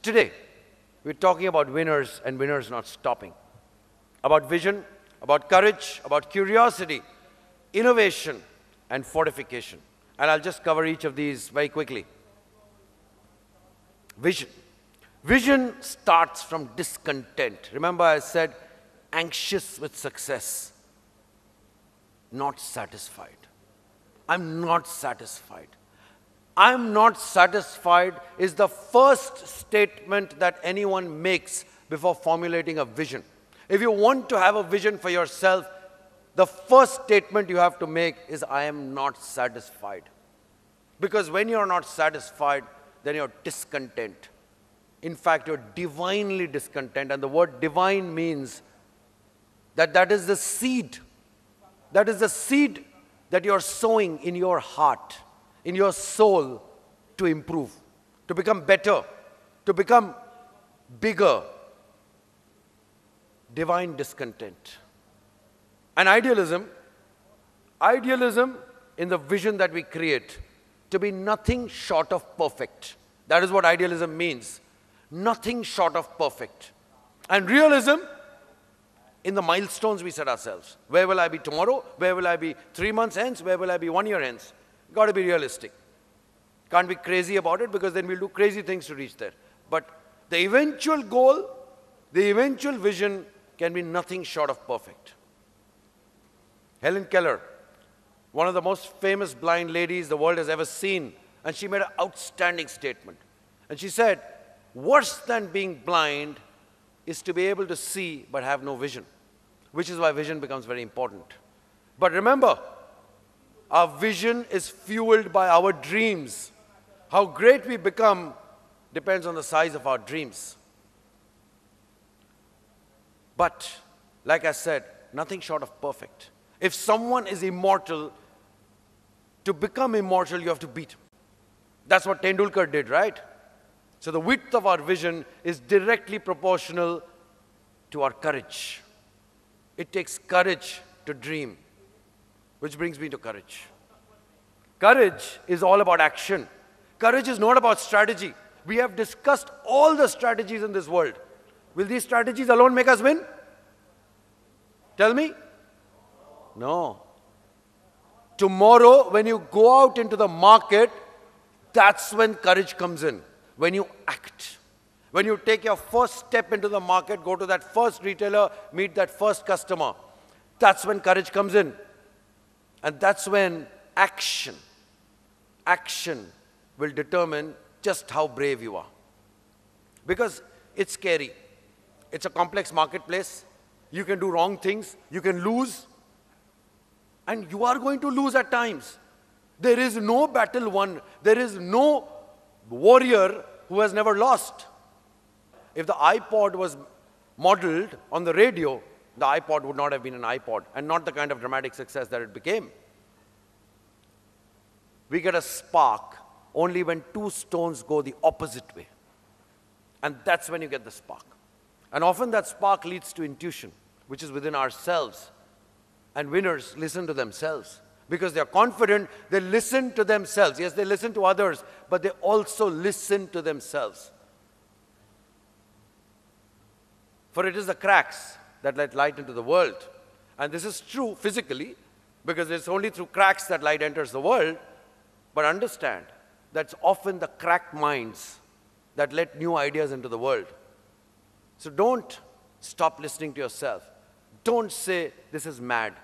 Today, we're talking about winners and winners not stopping. About vision, about courage, about curiosity, innovation, and fortification. And I'll just cover each of these very quickly. Vision. Vision starts from discontent. Remember I said, anxious with success, not satisfied. I'm not satisfied. I'm not satisfied is the first statement that anyone makes before formulating a vision. If you want to have a vision for yourself, the first statement you have to make is, I am not satisfied. Because when you're not satisfied, then you're discontent. In fact, you're divinely discontent. And the word divine means that that is the seed. That is the seed that you're sowing in your heart, in your soul, to improve, to become better, to become bigger. Divine discontent. And idealism in the vision that we create, to be nothing short of perfect. That is what idealism means. Nothing short of perfect. And realism in the milestones we set ourselves. Where will I be tomorrow? Where will I be 3 months hence? Where will I be 1 year hence? Got to be realistic. Can't be crazy about it, because then we'll do crazy things to reach there. But the eventual goal, the eventual vision can be nothing short of perfect. Helen Keller, one of the most famous blind ladies the world has ever seen, and she made an outstanding statement. And she said, worse than being blind is to be able to see but have no vision, which is why vision becomes very important. But remember, our vision is fueled by our dreams. How great we become depends on the size of our dreams. But, like I said, nothing short of perfect. If someone is immortal, to become immortal, you have to beat him. That's what Tendulkar did, right? So the width of our vision is directly proportional to our courage. It takes courage to dream, which brings me to courage. Courage is all about action. Courage is not about strategy. We have discussed all the strategies in this world. Will these strategies alone make us win? Tell me. No. Tomorrow, when you go out into the market, that's when courage comes in. When you act. When you take your first step into the market, go to that first retailer, meet that first customer. That's when courage comes in. And that's when action will determine just how brave you are. Because it's scary. It's a complex marketplace. You can do wrong things. You can lose. And you are going to lose at times. There is no battle won. There is no warrior who has never lost. If the iPod was modeled on the radio, the iPod would not have been an iPod, and not the kind of dramatic success that it became. We get a spark only when two stones go the opposite way. And that's when you get the spark. And often that spark leads to intuition, which is within ourselves. And winners listen to themselves. Because they are confident, they listen to themselves. Yes, they listen to others, but they also listen to themselves. For it is the cracks that let light into the world. And this is true physically, because it's only through cracks that light enters the world. But understand, that's often the cracked minds that let new ideas into the world. So don't stop listening to yourself. Don't say, this is mad.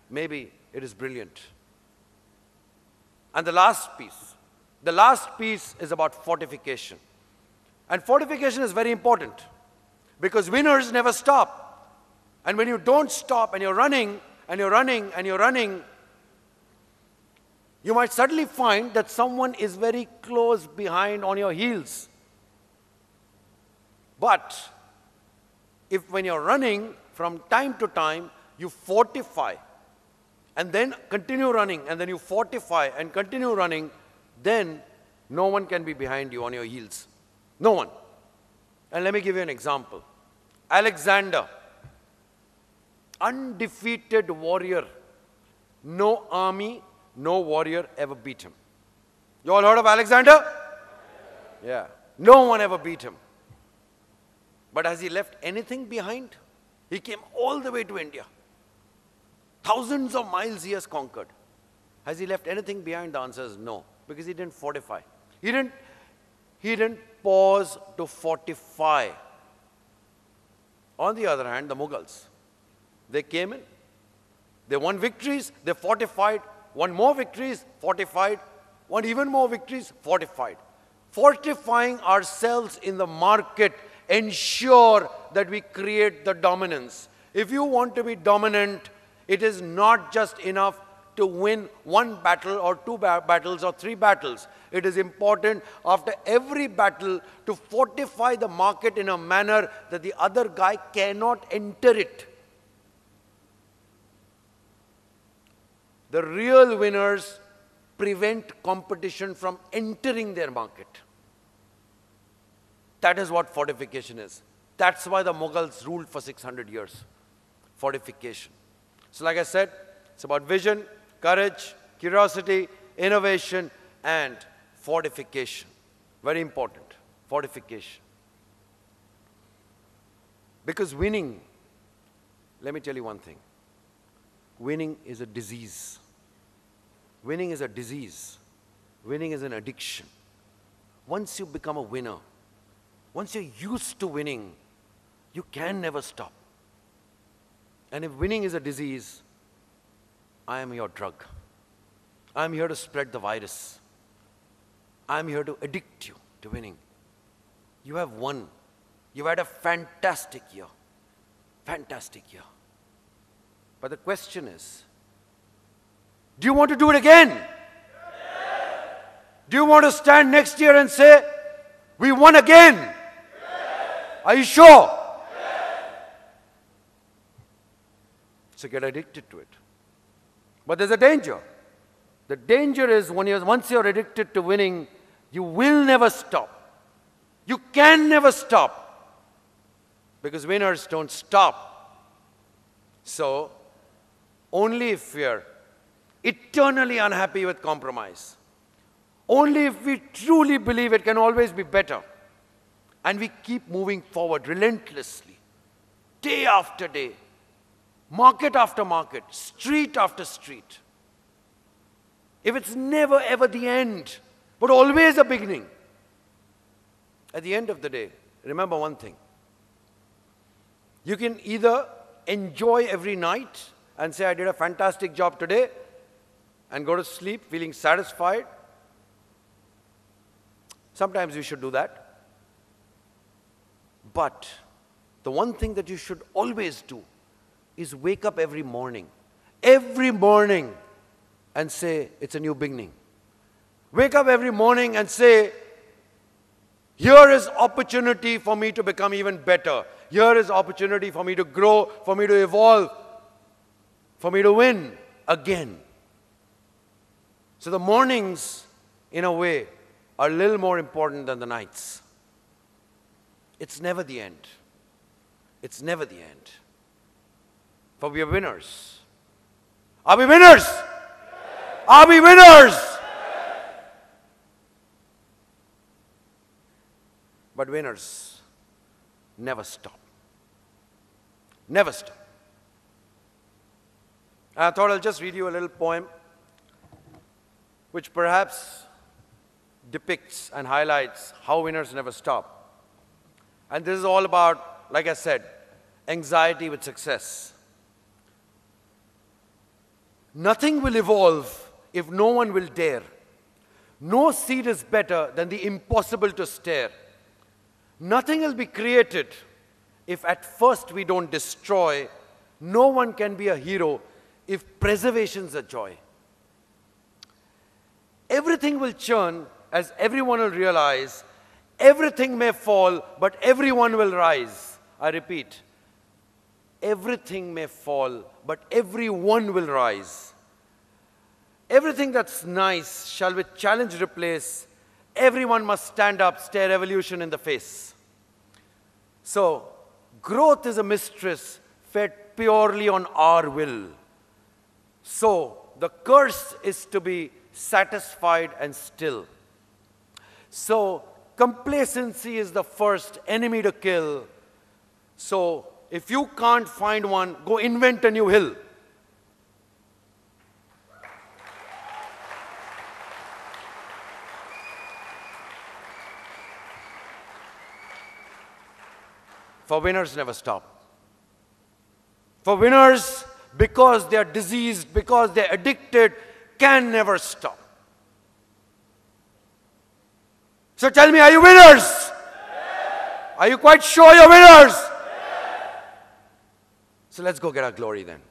Maybe it is brilliant. And the last piece is about fortification. And fortification is very important, because winners never stop. And when you don't stop and you're running, and you're running, and you're running, you might suddenly find that someone is very close behind on your heels. But if when you're running, from time to time, you fortify, and then continue running, and then you fortify and continue running, then no one can be behind you on your heels. No one. And let me give you an example. Alexander, undefeated warrior. No army, no warrior ever beat him. You all heard of Alexander? Yeah. No one ever beat him. But has he left anything behind? He came all the way to India. Thousands of miles he has conquered. Has he left anything behind? The answer is no, because he didn't fortify. He didn't pause to fortify. On the other hand, the Mughals, they came in, they won victories, they fortified, won more victories, fortified, won even more victories, fortified. Fortifying ourselves in the market ensure that we create the dominance. If you want to be dominant, it is not just enough to win one battle or two battles or three battles. It is important after every battle to fortify the market in a manner that the other guy cannot enter it. The real winners prevent competition from entering their market. That is what fortification is. That's why the Mughals ruled for 600 years. Fortification. So like I said, it's about vision, courage, curiosity, innovation, and fortification. Very important. Fortification. Because winning, let me tell you one thing. Winning is a disease. Winning is a disease. Winning is an addiction. Once you become a winner, once you're used to winning, you can never stop. And if winning is a disease, I am your drug. I'm here to spread the virus. I'm here to addict you to winning. You have won. You've had a fantastic year. Fantastic year. But the question is, do you want to do it again? Yes. Do you want to stand next year and say, we won again? Yes. Are you sure? Yes. So get addicted to it. But there's a danger. The danger is once you're addicted to winning, you will never stop. You can never stop. Because winners don't stop. So, only if we're eternally unhappy with compromise, only if we truly believe it can always be better, and we keep moving forward relentlessly, day after day, market after market, street after street. If it's never ever the end, but always a beginning, at the end of the day, remember one thing. You can either enjoy every night and say, I did a fantastic job today, and go to sleep feeling satisfied. Sometimes you should do that. But the one thing that you should always do is wake up every morning, and say, it's a new beginning. Wake up every morning and say, here is opportunity for me to become even better. Here is opportunity for me to grow, for me to evolve, for me to win again. So the mornings, in a way, are a little more important than the nights. It's never the end. It's never the end. For we are winners. Are we winners? Yes. Are we winners? Yes. But winners never stop. Never stop. I thought I'll just read you a little poem which perhaps depicts and highlights how winners never stop. And this is all about, like I said, anxiety with success. Nothing will evolve if no one will dare. No seed is better than the impossible to stare. Nothing will be created if at first we don't destroy. No one can be a hero if preservation's a joy. Everything will churn as everyone will realize. Everything may fall, but everyone will rise. I repeat, everything may fall, but everyone will rise. Everything that's nice shall with challenge replace. Everyone must stand up, stare evolution in the face. So, growth is a mistress fed purely on our will. So, the curse is to be satisfied and still. So, complacency is the first enemy to kill. So if you can't find one, go invent a new hill. For winners, never stop. For winners, because they are diseased, because they are addicted, can never stop. So tell me, are you winners? Yes. Are you quite sure you're winners? Yes. So let's go get our glory then.